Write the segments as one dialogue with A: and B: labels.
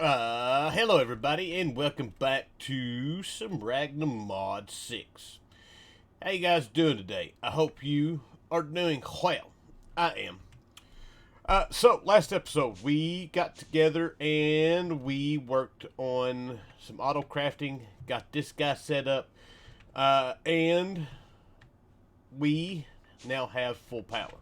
A: Hello everybody, and welcome back to some Ragnamod VI. How you guys doing today? I hope you are doing well. I am. So last episode we got together and we worked on some auto crafting, got this guy set up, and we now have full power.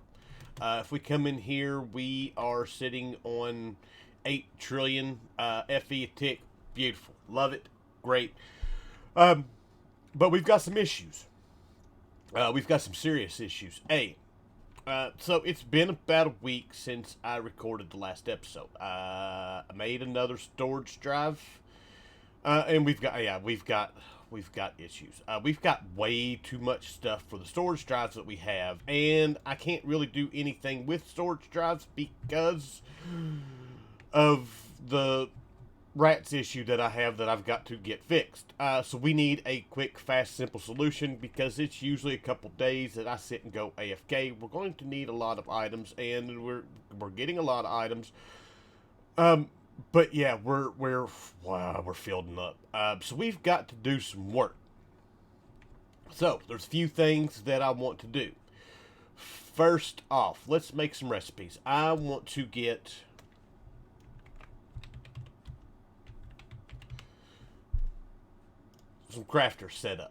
A: If we come in here, we are sitting on 8 trillion FE a tick. Beautiful. Love it. Great. Um, but we've got some issues. We've got some serious issues. So it's been about a week since I recorded the last episode. I made another storage drive, and we've got issues. We've got way too much stuff for the storage drives that we have, and I can't really do anything with storage drives because of the rats issue that I have that I've got to get fixed. So we need a quick, fast, simple solution because it's usually a couple days that I sit and go AFK. We're going to need a lot of items, and we're getting a lot of items. But yeah, we're filled up. So we've got to do some work. So there's a few things that I want to do. First off, let's make some recipes. I want to get some crafters set up.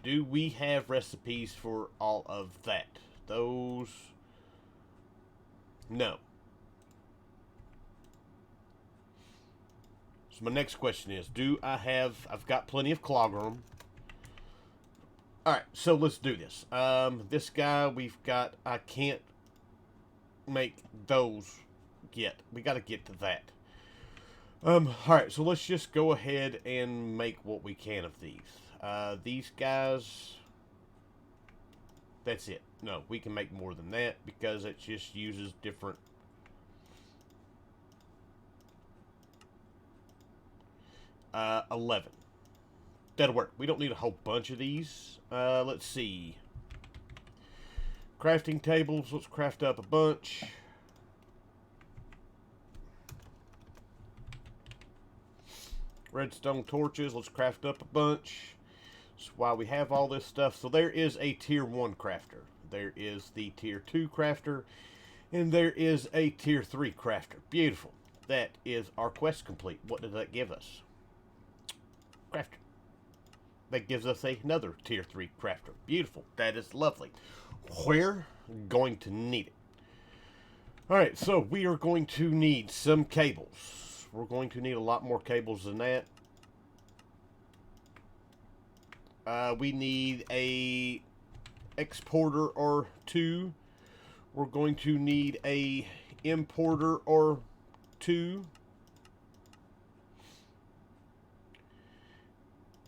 A: Do we have recipes for all of that? Those, no. So my next question is, I've got plenty of cloggerum. Alright, so let's do this. This guy I can't make those yet. We gotta get to that. Alright, so let's just go ahead and make what we can of these. These guys, that's it. No, we can make more than that because it just uses different. 11. That'll work. We don't need a whole bunch of these. Let's see. Crafting tables. Let's craft up a bunch. Redstone torches. Let's craft up a bunch. That's why we have all this stuff. So there is a tier 1 crafter. There is the tier 2 crafter. And there is a tier 3 crafter. Beautiful. That is our quest complete. What did that give us? Crafter. That gives us another tier 3 crafter. Beautiful. That is lovely. We're going to need it. Alright, so we are going to need some cables. We're going to need a lot more cables than that. We need a exporter or two. We're going to need a importer or two.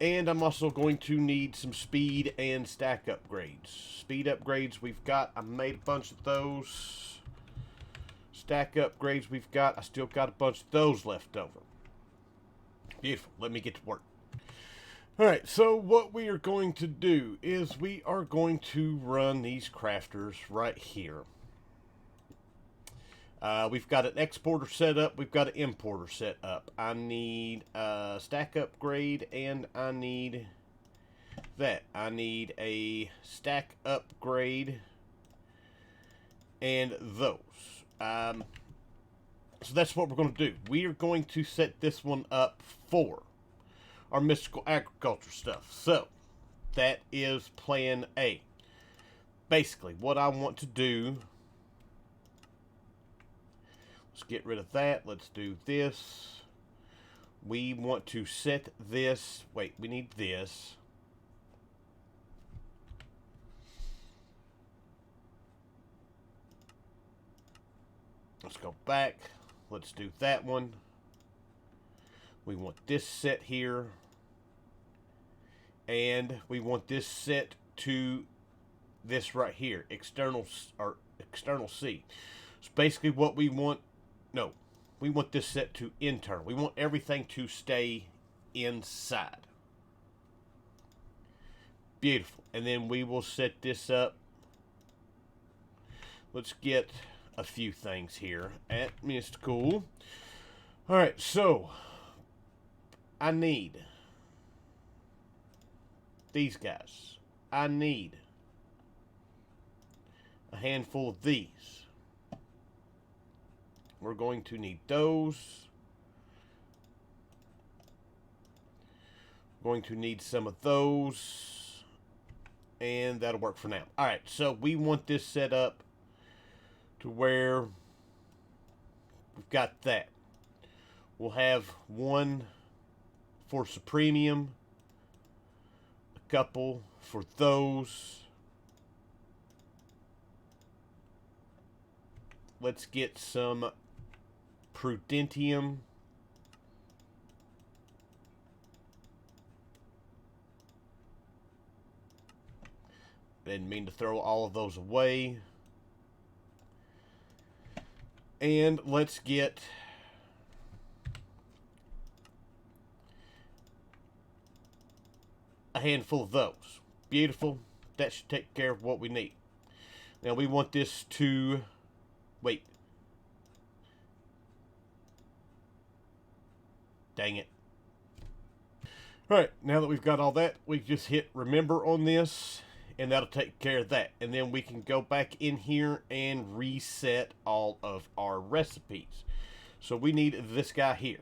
A: And I'm also going to need some speed and stack upgrades. Speed upgrades I made a bunch of those. Stack upgrades I still got a bunch of those left over. Beautiful. Let me get to work. Alright, so what we are going to do is we are going to run these crafters right here. We've got an exporter set up. We've got an importer set up. I need a stack upgrade, and I need that. I need a stack upgrade and those. So that's what we're going to do. We are going to set this one up for our mystical agriculture stuff. So that is plan A. Basically, what I want to do. Let's get rid of that. Let's do this. We want to set this. Wait, we need this. Let's go back. Let's do that one. We want this set here. And we want this set to this right here. External C. So basically what we want. No, we want this set to internal. We want everything to stay inside. Beautiful. And then we will set this up. Let's get a few things here at Mystical. All right, so I need these guys. I need a handful of these. We're going to need those. Going to need some of those. And that'll work for now. Alright, so we want this set up to where we've got that. We'll have one for Supremium, a couple for those. Let's get some Prudentium. Didn't mean to throw all of those away. And let's get a handful of those. Beautiful. That should take care of what we need. Now we want this to... Wait. Dang it. Alright, now that we've got all that, we just hit remember on this, and that'll take care of that. And then we can go back in here and reset all of our recipes. So we need this guy here.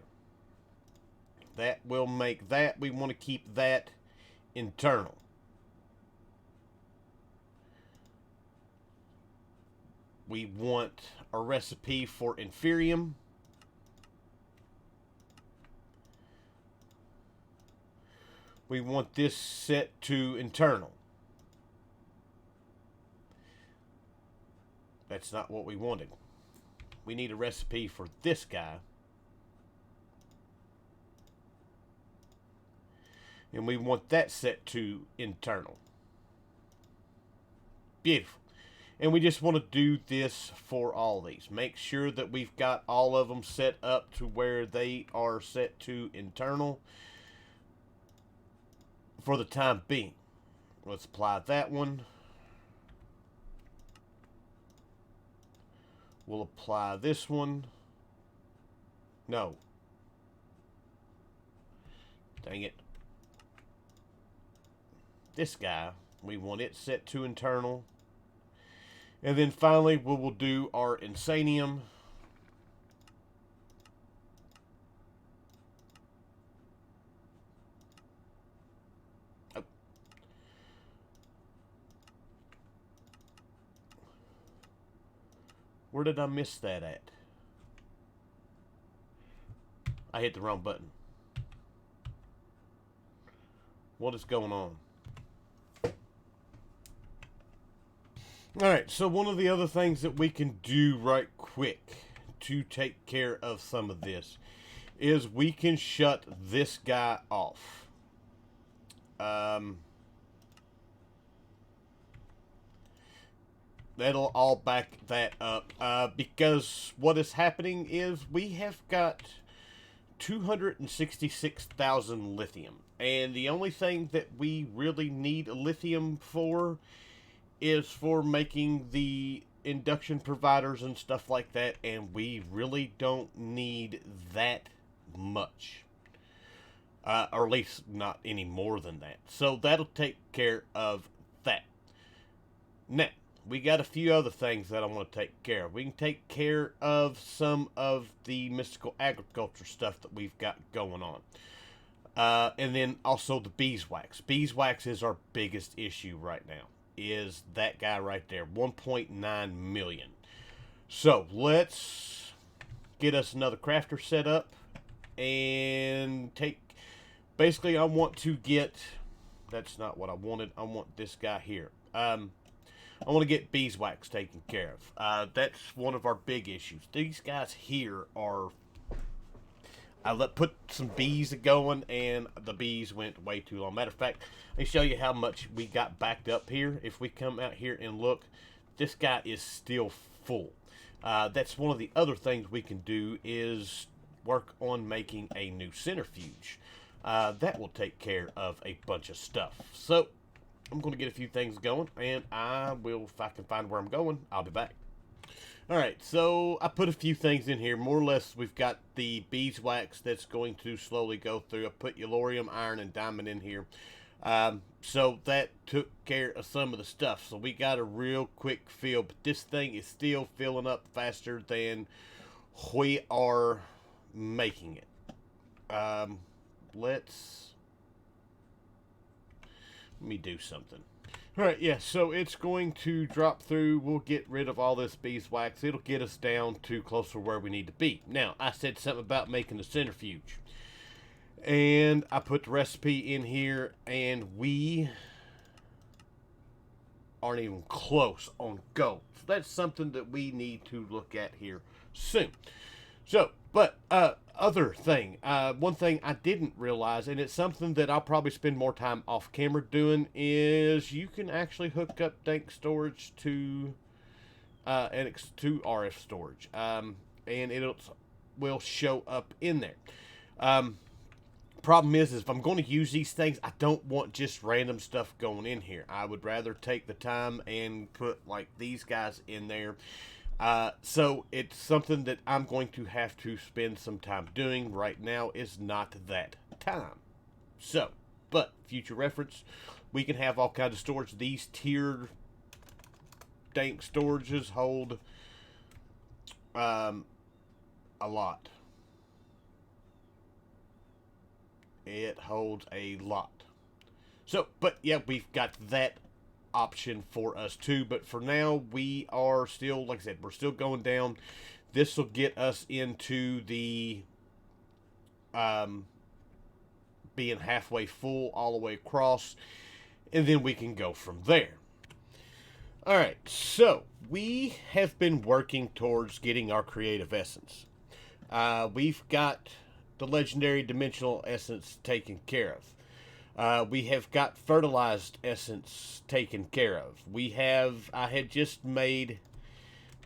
A: That will make that. We want to keep that internal. We want a recipe for inferium. We want this set to internal. That's not what we wanted. We need a recipe for this guy. And we want that set to internal. Beautiful. And we just want to do this for all these. Make sure that we've got all of them set up to where they are set to internal for the time being. Let's apply that one. We'll apply this one. No. Dang it. This guy, we want it set to internal. And then finally, we will do our insanium. Oh. Where did I miss that at? I hit the wrong button. What is going on? Alright, so one of the other things that we can do right quick to take care of some of this is we can shut this guy off. That'll all back that up because what is happening is we have got 266,000 lithium, and the only thing that we really need lithium for is for making the induction providers and stuff like that, and we really don't need that much. Or at least not any more than that. So that'll take care of that. Now, we got a few other things that I want to take care of. We can take care of some of the mystical agriculture stuff that we've got going on. And then also the beeswax. Beeswax is our biggest issue right now. Is that guy right there, 1.9 million. So let's get us another crafter set up and take, basically I want to get, that's not what I wanted, I want this guy here. I want to get beeswax taken care of. That's one of our big issues. These guys here are, I put some bees going, and the bees went way too long. Matter of fact, let me show you how much we got backed up here. If we come out here and look, this guy is still full. That's one of the other things we can do is work on making a new centrifuge. That will take care of a bunch of stuff. So I'm going to get a few things going, and I will, if I can find where I'm going, I'll be back. All right, so I put a few things in here. More or less, we've got the beeswax that's going to slowly go through. I put yellorium, iron, and diamond in here. So that took care of some of the stuff. So we got a real quick fill, but this thing is still filling up faster than we are making it. Let me do something. All right, yeah, so it's going to drop through. We'll get rid of all this beeswax. It'll get us down to closer where we need to be. Now, I said something about making a centrifuge. And I put the recipe in here, and we aren't even close on gold. So that's something that we need to look at here soon. So, but other thing, one thing I didn't realize, and it's something that I'll probably spend more time off camera doing, is you can actually hook up dank storage to to RF storage, and it will show up in there. Problem is if I'm going to use these things, I don't want just random stuff going in here. I would rather take the time and put like these guys in there. So it's something that I'm going to have to spend some time doing. Right now is not that time. So, but future reference, we can have all kinds of storage. These tiered dank storages hold a lot. It holds a lot. So, but yeah, we've got that option for us too. But for now, we are still, like I said, we're still going down. This will get us into the being halfway full all the way across. And then we can go from there. All right, so we have been working towards getting our creative essence. We've got the legendary dimensional essence taken care of. We have got fertilized essence taken care of. I had just made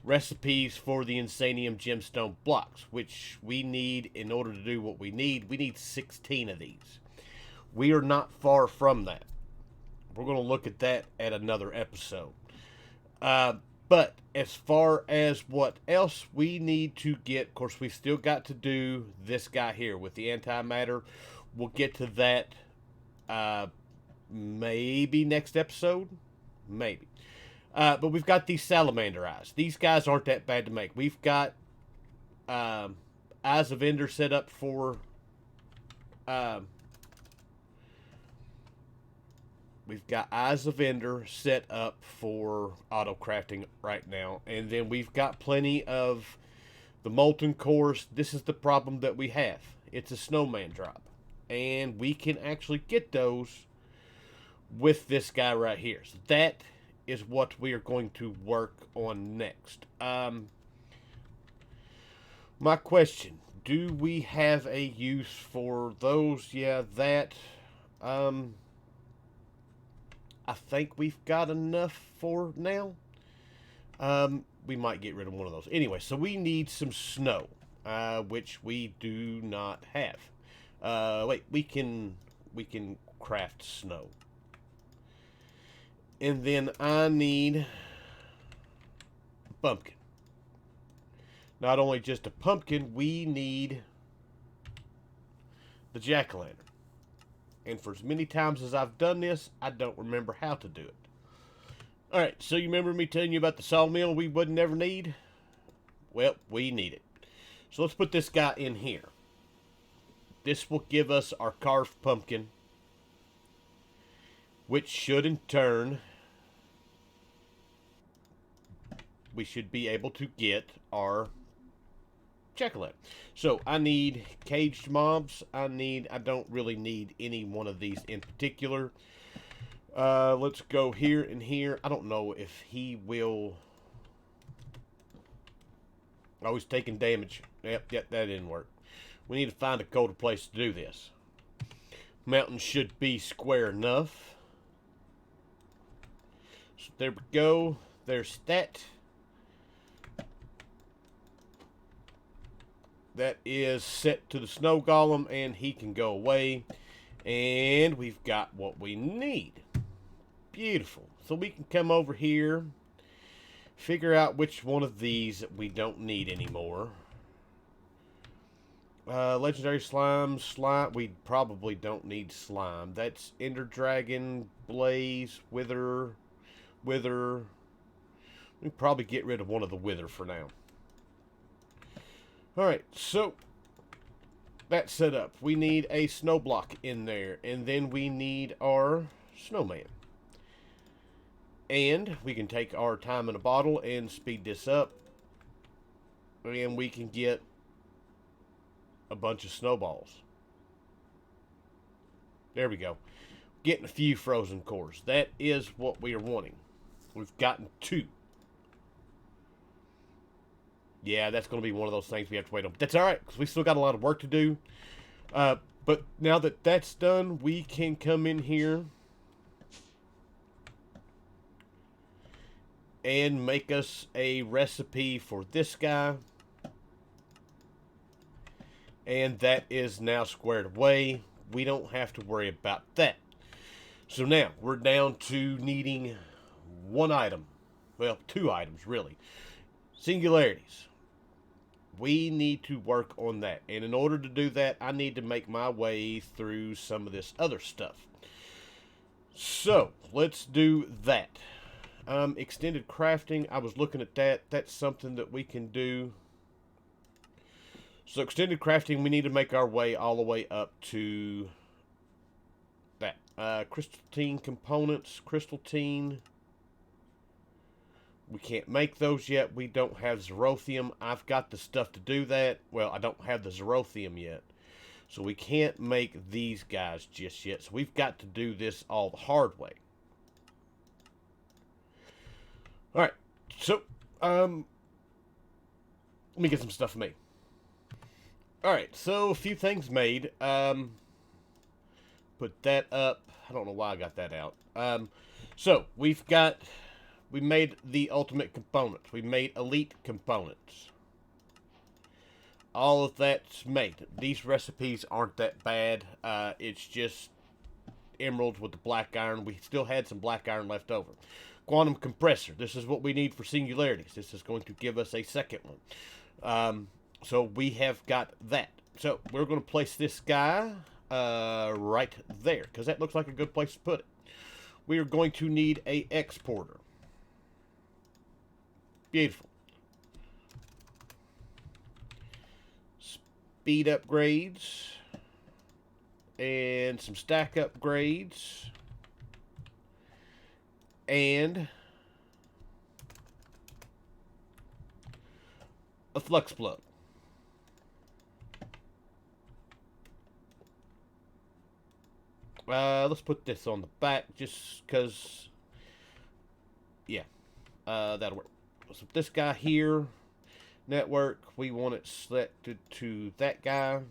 A: recipes for the Insanium gemstone blocks, which we need in order to do what we need. We need 16 of these. We are not far from that. We're going to look at that at another episode. But as far as what else we need to get, of course, we've still got to do this guy here with the antimatter. We'll get to that maybe next episode. Maybe. But we've got these salamander eyes. These guys aren't that bad to make. We've got Eyes of Ender set up for... We've got Eyes of Ender set up for auto crafting right now. And then we've got plenty of the molten cores. This is the problem that we have. It's a snowman drop. And we can actually get those with this guy right here. So that is what we are going to work on next. My question, do we have a use for those? Yeah, that... I think we've got enough for now. We might get rid of one of those. Anyway, so we need some snow, which we do not have. Wait, we can craft snow. And then I need a pumpkin. Not only just a pumpkin, we need the jack-o'-lantern. And for as many times as I've done this, I don't remember how to do it. Alright, so you remember me telling you about the sawmill we would never need? Well, we need it. So let's put this guy in here. This will give us our carved pumpkin, which should in turn, we should be able to get our jack-o'-lantern. So I need caged mobs. I don't really need any one of these in particular. Let's go here and here. I don't know if he will... Oh, he's taking damage. Yep, that didn't work. We need to find a colder place to do this. Mountain should be square enough. So there we go. There's that. That is set to the snow golem, and he can go away. And we've got what we need. Beautiful. So we can come over here, Figure out which one of these we don't need anymore. Legendary slime. We probably don't need slime. That's Ender Dragon, Blaze, Wither. We can probably get rid of one of the Wither for now. Alright, so that's set up. We need a snow block in there, and then we need our snowman. And we can take our time in a bottle and speed this up, and we can get a bunch of snowballs. There we go. Getting a few frozen cores. That is what we are wanting. We've gotten 2. Yeah, that's going to be one of those things we have to wait on. But that's alright, because we still got a lot of work to do. But now that that's done, we can come in here and make us a recipe for this guy. And that is now squared away. We don't have to worry about that. So now we're down to needing one item. Well, 2 items, really. Singularities. We need to work on that. And in order to do that, I need to make my way through some of this other stuff. So, let's do that. Extended crafting. I was looking at that. That's something that we can do. So extended crafting, we need to make our way all the way up to that. Crystalline components, crystalline. We can't make those yet. We don't have Xerothium. I've got the stuff to do that. Well, I don't have the Xerothium yet. So we can't make these guys just yet. So we've got to do this all the hard way. Alright, so, let me get some stuff made. Alright, so a few things made. Put that up. I don't know why I got that out. So, we made the ultimate components. We made elite components. All of that's made. These recipes aren't that bad. It's just emeralds with the black iron. We still had some black iron left over. Quantum compressor. This is what we need for singularities. This is going to give us a second one. So we have got that. So we're going to place this guy right there, because that looks like a good place to put it. We are going to need a exporter. Beautiful. Speed upgrades. And some stack upgrades. And a flux plug. Let's put this on the back just because, yeah, that'll work. So this guy here, network, we want it selected to that guy.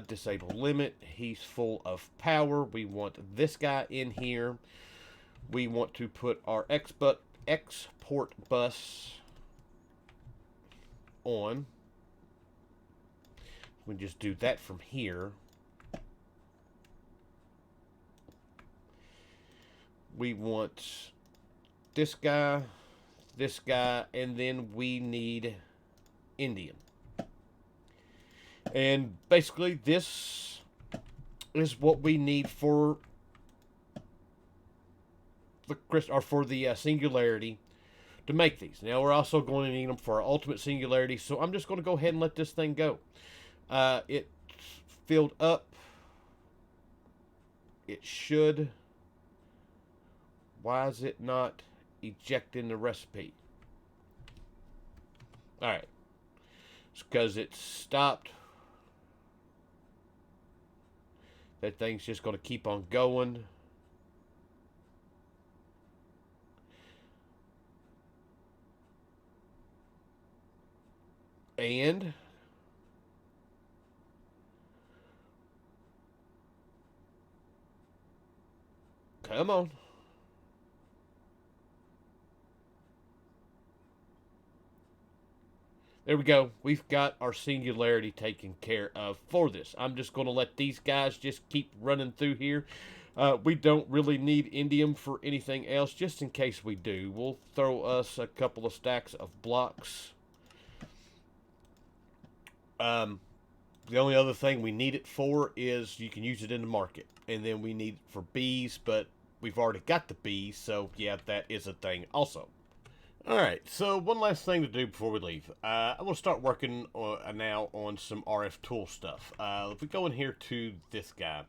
A: Disable limit, he's full of power. We want this guy in here. We want to put our export bus on. We just do that from here. We want this guy, and then we need Indian. And basically, this is what we need for the singularity to make these. Now we're also going to need them for our ultimate singularity. So I'm just going to go ahead and let this thing go. It filled up. It should. Why is it not ejecting the recipe? Alright. It's because it stopped. That thing's just going to keep on going. And come on. There we go. We've got our singularity taken care of for this. I'm just going to let these guys just keep running through here. We don't really need indium for anything else. Just in case we do, we'll throw us a couple of stacks of blocks. The only other thing we need it for is you can use it in the market. And then we need it for bees, but we've already got the bees, so yeah, that is a thing also. Alright, so one last thing to do before we leave. I'm going to start working now on some RF tool stuff. If we go in here to this guy,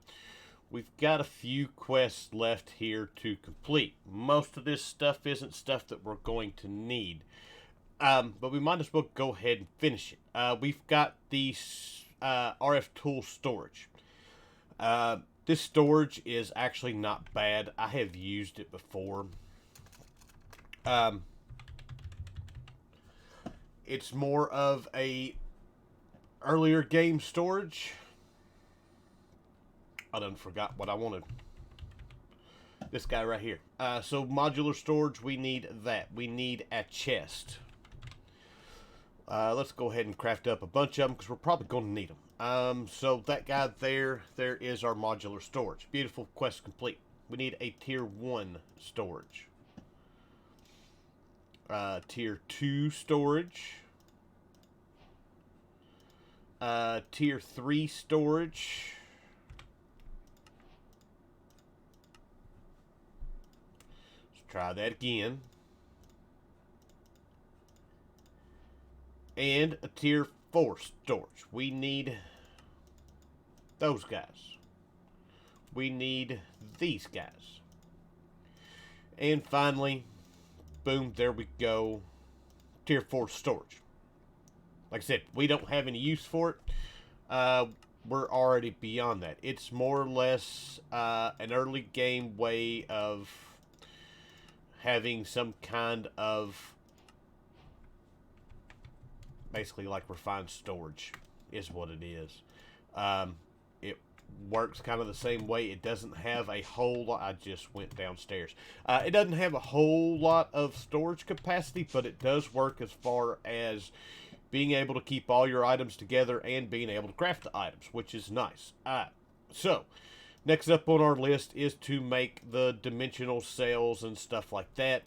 A: we've got a few quests left here to complete. Most of this stuff isn't stuff that we're going to need. But we might as well go ahead and finish it. We've got the RF tool storage. This storage is actually not bad. I have used it before. It's more of a earlier game storage. I done forgot what I wanted. This guy right here. So modular storage, we need that. We need a chest. Let's go ahead and craft up a bunch of them because we're probably going to need them. So that guy there is our modular storage. Beautiful, quest complete. We need a tier 1 storage. Tier 2 storage. Tier 3 storage. Let's try that again. And a tier 4 storage. We need those guys. We need these guys. And finally, boom, there we go. Tier 4 storage. Like I said, we don't have any use for it. We're already beyond that. It's more or less an early game way of having some kind of basically like refined storage is what it is. It works kind of the same way. It doesn't have a whole lot. I just went downstairs. It doesn't have a whole lot of storage capacity, but it does work as far as being able to keep all your items together and being able to craft the items, which is nice. So next up on our list is to make the dimensional cells and stuff like that.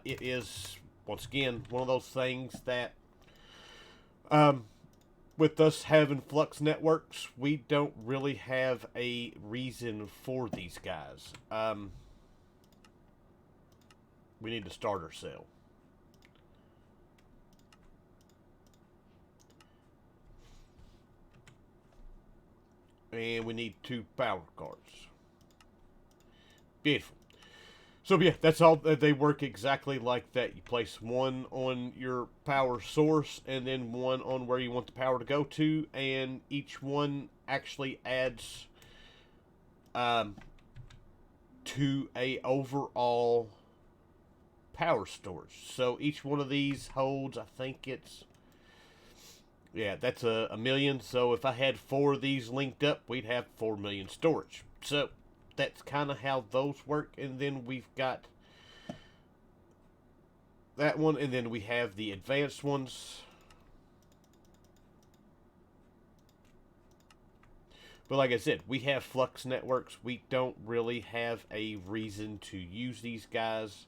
A: It is, once again, one of those things that with us having flux networks, we don't really have a reason for these guys. We need to start our cell. And we need 2 power cards. Beautiful. So yeah, that's all. They work exactly like that. You place one on your power source and then one on where you want the power to go to, and each one actually adds to a overall power storage. So each one of these holds, I think it's, yeah, that's a million. So if I had 4 of these linked up, we'd have 4 million storage. So that's kind of how those work. And then we've got that one, and then we have the advanced ones. But like I said, we have flux networks. We don't really have a reason to use these guys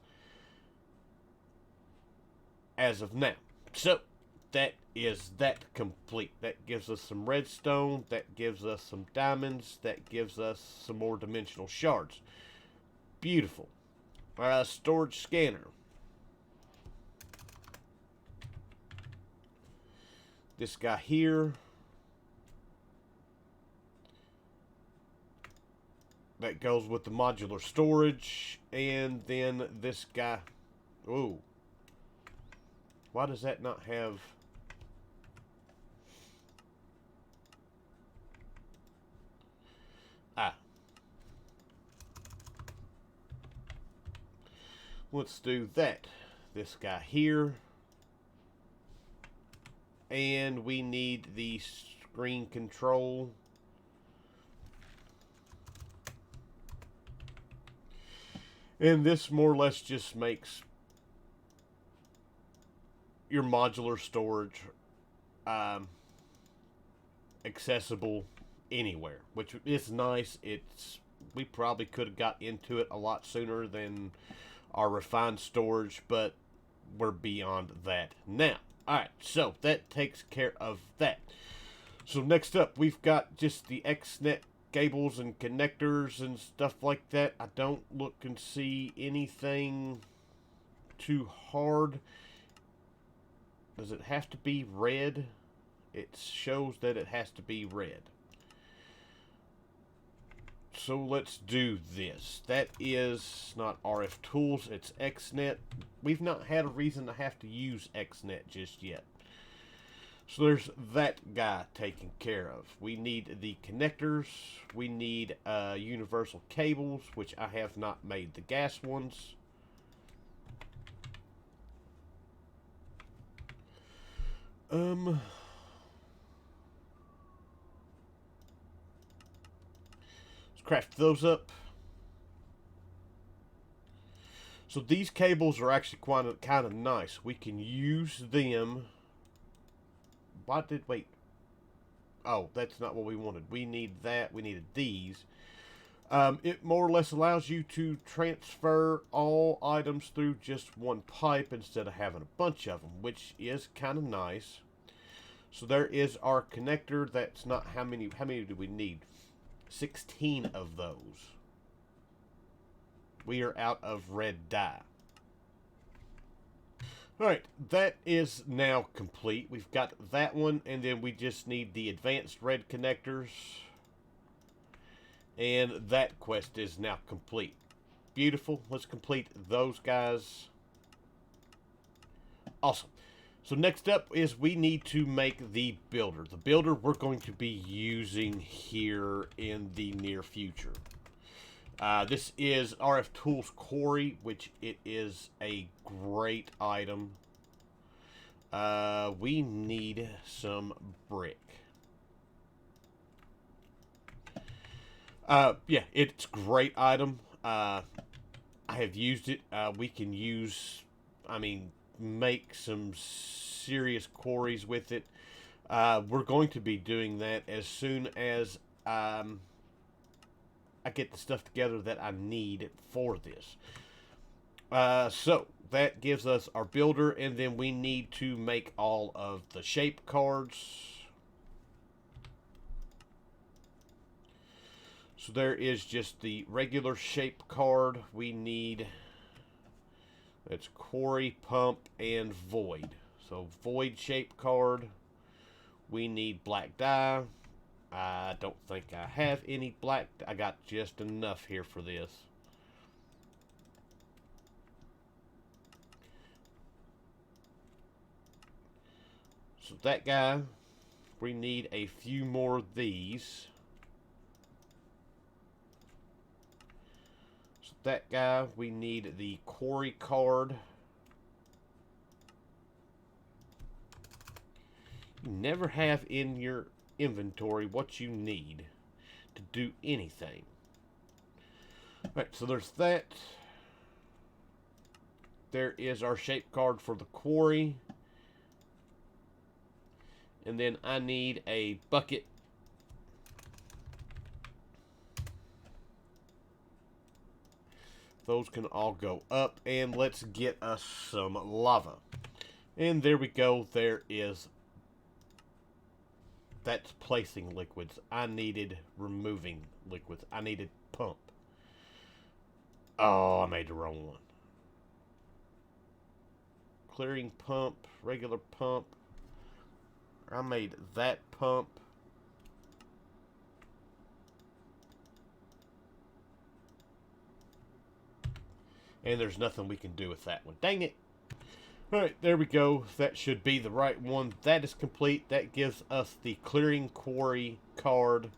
A: as of now. So that is that complete. That gives us some redstone. That gives us some diamonds. That gives us some more dimensional shards. Beautiful. Storage scanner. This guy here. That goes with the modular storage. And then this guy. Ooh. Why does that not have... Let's do that. This guy here. And we need the screen control. And this more or less just makes your modular storage accessible anywhere, which is nice. It's We probably could have got into it a lot sooner than our refined storage, but we're beyond that now. Alright, so that takes care of that. So next up, we've got just the xnet cables and connectors and stuff like that. I don't look and see anything too hard. Does it have to be red? It shows that it has to be red. So let's do this. That is not RF Tools, it's XNet. We've not had a reason to have to use XNet just yet. So there's that guy taken care of. We need the connectors. We need universal cables, which I have not made the gas ones. Let's craft those up. So these cables are actually kind of nice. We can use them. Wait. Oh, that's not what we wanted. We need that. We needed these. It more or less allows you to transfer all items through just one pipe instead of having a bunch of them, which is kind of nice. So there is our connector. That's not how many do we need? 16 of those. We are out of red dye. Alright, that is now complete. We've got that one, and then we just need the advanced red connectors. And that quest is now complete. Beautiful. Let's complete those guys. Awesome. So next up is we need to make the builder. The builder we're going to be using here in the near future. This is RF Tools Quarry, which it is a great item. We need some brick. Yeah, it's a great item. I have used it. We can use, make some serious quarries with it. We're going to be doing that as soon as I get the stuff together that I need for this. So that gives us our builder, and then we need to make all of the shape cards. So there is just the regular shape card. We need, it's quarry, pump, and void. So void shape card. We need black dye. I don't think I have any black. I got just enough here for this. So that guy, we need a few more of these. So that guy, we need the quarry card. You never have in your inventory what you need to do anything. Alright, so there's that. There is our shape card for the quarry. And then I need a bucket. Those can all go up, and let's get us some lava. And there we go. There is. That's placing liquids. I needed removing liquids. I needed pump. Oh, I made the wrong one. Clearing pump, regular pump. I made that pump. And there's nothing we can do with that one. Dang it. Alright, there we go. That should be the right one. That is complete. That gives us the clearing quarry card.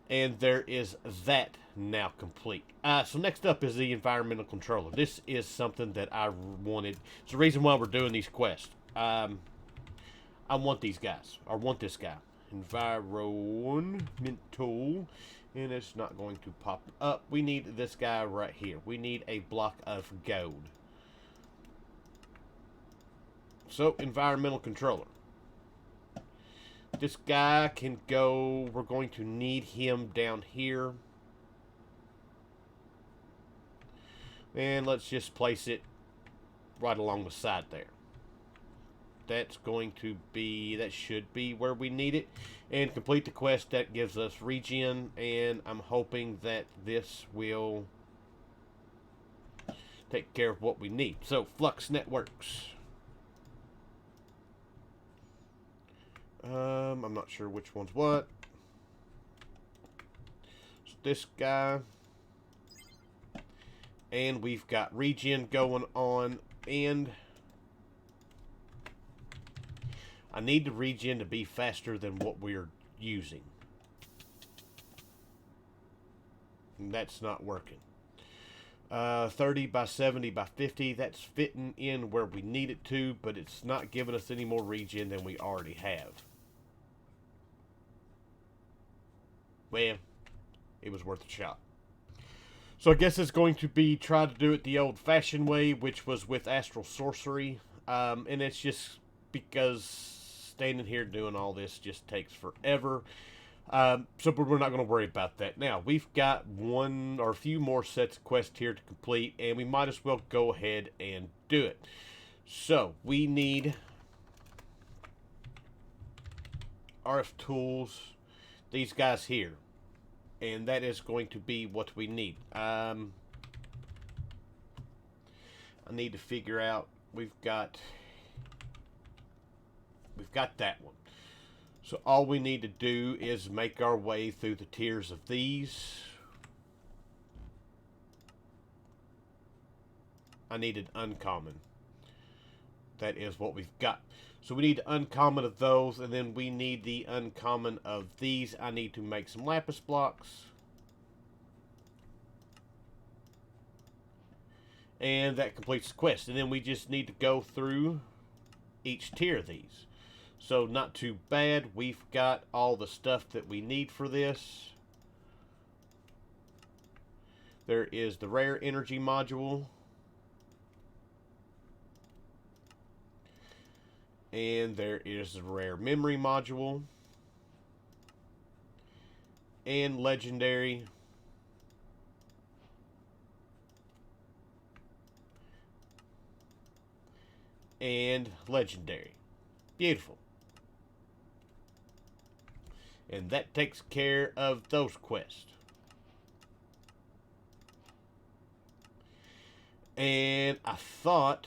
A: And there is that now complete. So next up is the environmental controller. This is something that I wanted. It's the reason why we're doing these quests. I want these guys. I want this guy. Environmental. And it's not going to pop up. We need this guy right here. We need a block of gold. So, environmental controller. This guy can go, we're going to need him down here. And let's just place it right along the side there. That's going to be, that should be where we need it. And complete the quest. That gives us regen, and I'm hoping that this will take care of what we need. So, Flux Networks. I'm not sure which one's what. So this guy. And we've got regen going on, and I need the regen to be faster than what we're using. And that's not working. 30 by 70 by 50, that's fitting in where we need it to, but it's not giving us any more regen than we already have. Well, it was worth a shot. So I guess it's going to be try to do it the old-fashioned way, which was with astral sorcery. And it's just because standing here doing all this just takes forever. So we're not going to worry about that. Now, we've got one or a few more sets of quests here to complete, and we might as well go ahead and do it. So, we need RF tools, these guys here. And that is going to be what we need. I need to figure out, we've got that one. So all we need to do is make our way through the tiers of these. I need an uncommon. That is what we've got. So we need the uncommon of those, and then we need the uncommon of these. I need to make some lapis blocks. And that completes the quest. And then we just need to go through each tier of these. So not too bad. We've got all the stuff that we need for this. There is the rare energy module. And there is the rare memory module. And legendary. And legendary. Beautiful. And that takes care of those quests. And I thought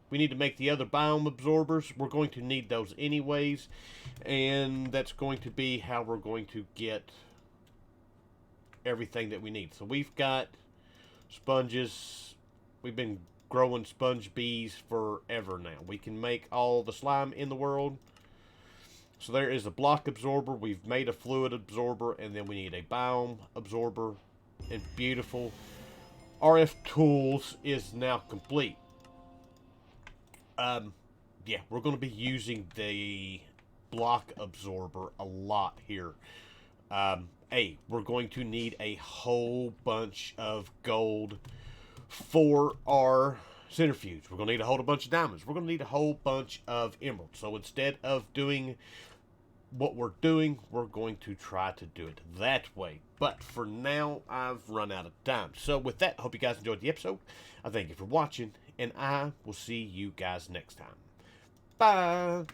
A: we need to make the other biome absorbers. We're going to need those anyways. And that's going to be how we're going to get everything that we need. So we've got sponges. We've been growing sponge bees forever now. We can make all the slime in the world. So there is a block absorber. We've made a fluid absorber. And then we need a biome absorber. And beautiful. RF tools is now complete. Yeah, we're going to be using the block absorber a lot here. We're going to need a whole bunch of gold for our centrifuge. We're going to need a whole bunch of diamonds. We're going to need a whole bunch of emeralds. So instead of doing what we're doing, we're going to try to do it that way. But for now, I've run out of time. So with that, I hope you guys enjoyed the episode. I thank you for watching, and I will see you guys next time. Bye!